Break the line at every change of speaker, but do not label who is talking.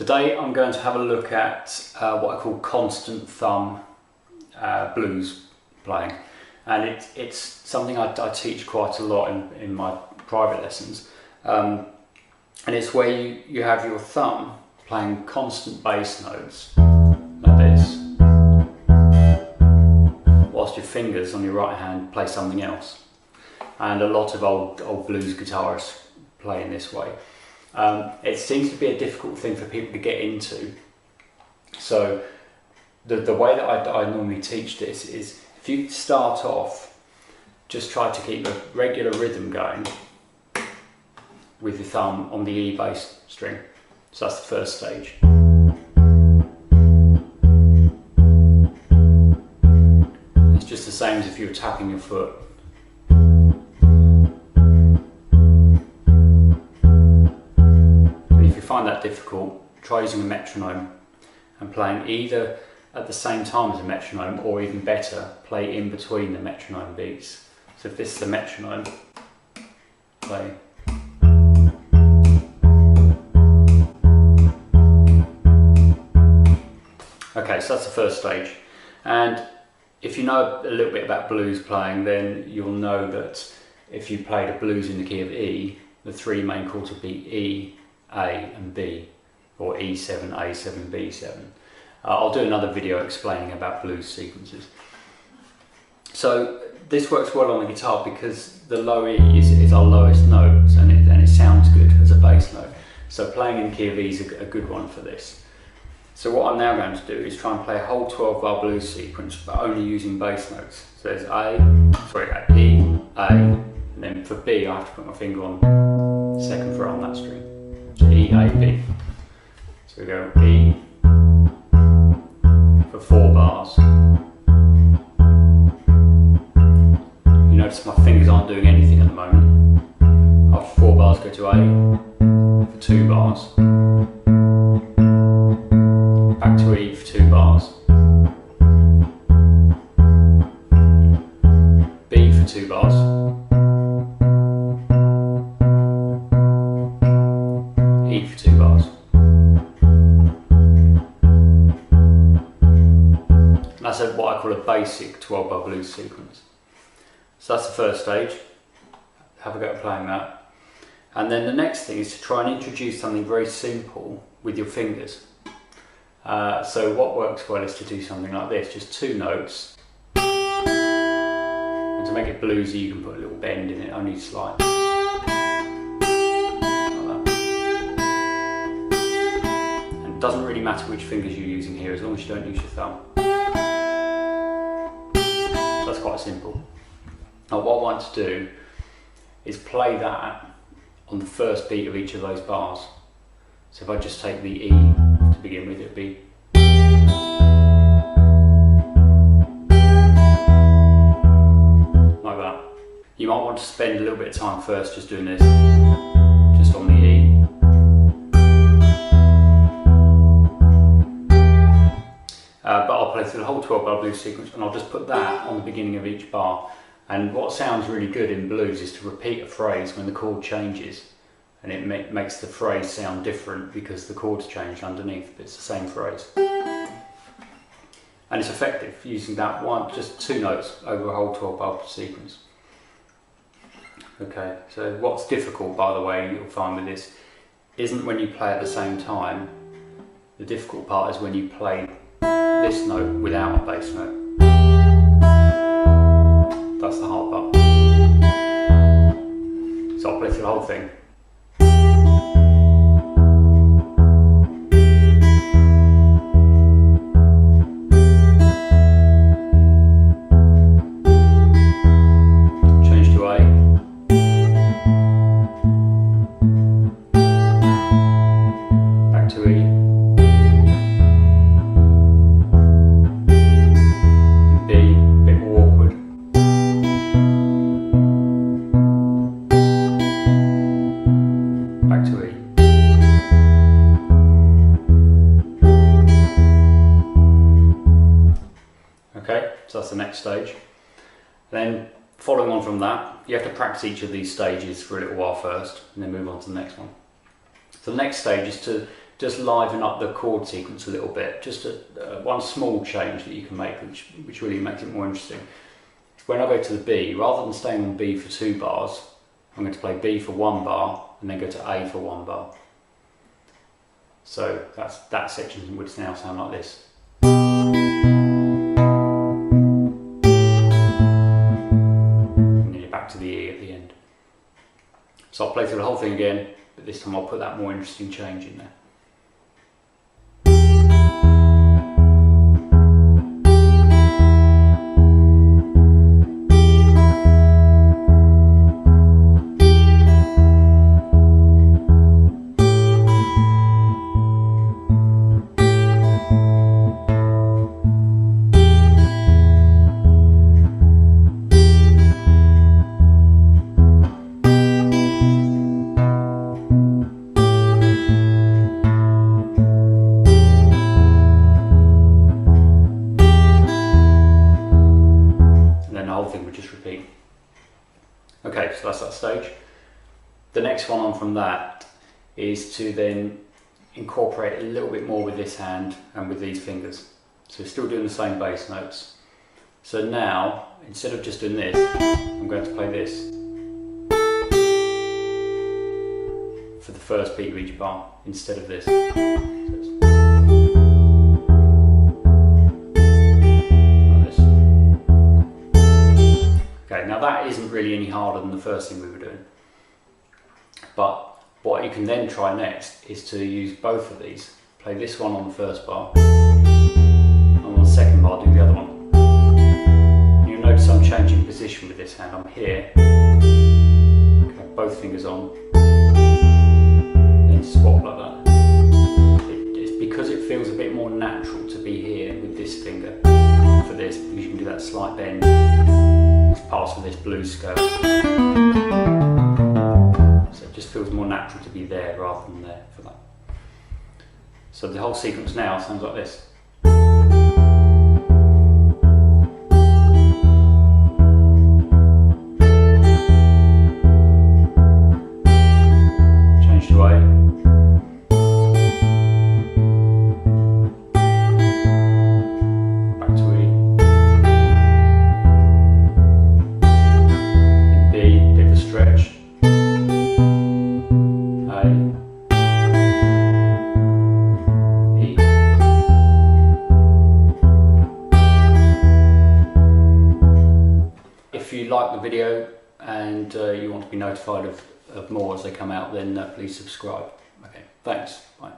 Today I'm going to have a look at what I call constant thumb blues playing, and it's something I teach quite a lot in my private lessons, and it's where you have your thumb playing constant bass notes like this, whilst your fingers on your right hand play something else. And a lot of old blues guitarists play in this way. It seems to be a difficult thing for people to get into. So the way that I normally teach this is, if you start off, just try to keep a regular rhythm going with your thumb on the E bass string. So that's the first stage. It's just the same as if you were tapping your foot. Find that difficult, try using a metronome and playing either at the same time as a metronome, or even better, play in between the metronome beats. So if this is the metronome, play. Okay, so that's the first stage. And if you know a little bit about blues playing, then you'll know that if you played a blues in the key of E, the three main chords would be E, A and B, or E7, A7, B7. I'll do another video explaining about blues sequences. So this works well on the guitar because the low E is our lowest note, and it sounds good as a bass note. So playing in the key of E is a good one for this. So what I'm now going to do is try and play a whole 12-bar blues sequence, but only using bass notes. So there's E, A, and then for B I have to put my finger on the second fret on that string. E, A, B. So we go E for 4 bars. You notice my fingers aren't doing anything at the moment. After 4 bars, go to A for 2 bars. Back to E for 2 bars. B for 2 bars. E for 2 bars. And that's what I call a basic 12-bar blues sequence. So that's the first stage. Have a go at playing that. And then the next thing is to try and introduce something very simple with your fingers. So what works well is to do something like this, just 2 notes. And to make it bluesy, you can put a little bend in it, only slight. Doesn't really matter which fingers you're using here, as long as you don't use your thumb. So that's quite simple. Now what I want to do is play that on the first beat of each of those bars. So if I just take the E to begin with, it'd be like that. You might want to spend a little bit of time first just doing this, just on the E. But I'll play through the whole 12-bar blues sequence, and I'll just put that on the beginning of each bar. And what sounds really good in blues is to repeat a phrase when the chord changes, and it makes the phrase sound different because the chord's changed underneath, but it's the same phrase. And it's effective using that one, just 2 notes over a whole 12-bar sequence. Okay, so what's difficult, by the way, you'll find with this, isn't when you play at the same time. The difficult part is when you play this note without a bass note. That's the hard part. So I'll play through the whole thing. Change to A. Back to E. Back to E. Okay, so that's the next stage. Then following on from that, you have to practice each of these stages for a little while first, and then move on to the next one. So the next stage is to just liven up the chord sequence a little bit. Just one small change that you can make, which really makes it more interesting. When I go to the B, rather than staying on B for 2 bars, I'm going to play B for 1 bar and then go to A for 1 bar. So that section would now sound like this. And then you're back to the E at the end. So I'll play through the whole thing again, but this time I'll put that more interesting change in there. Okay, so that's that stage. The next one on from that is to then incorporate a little bit more with this hand and with these fingers. So we're still doing the same bass notes. So now, instead of just doing this, I'm going to play this for the first beat of each bar instead of this. Okay, now that isn't really any harder than the first thing we were doing. But what you can then try next is to use both of these. Play this one on the first bar, and on the second bar do the other one. And you'll notice I'm changing position with this hand. I'm here, okay, both fingers on, then swap like that. It's because it feels a bit more natural to be here with this finger for this, because you can do that slight bend. Pass with this blues scale. So it just feels more natural to be there rather than there for that. So the whole sequence now sounds like this. Change to A. If you like the video and you want to be notified of more as they come out, then please subscribe. Okay, thanks, bye.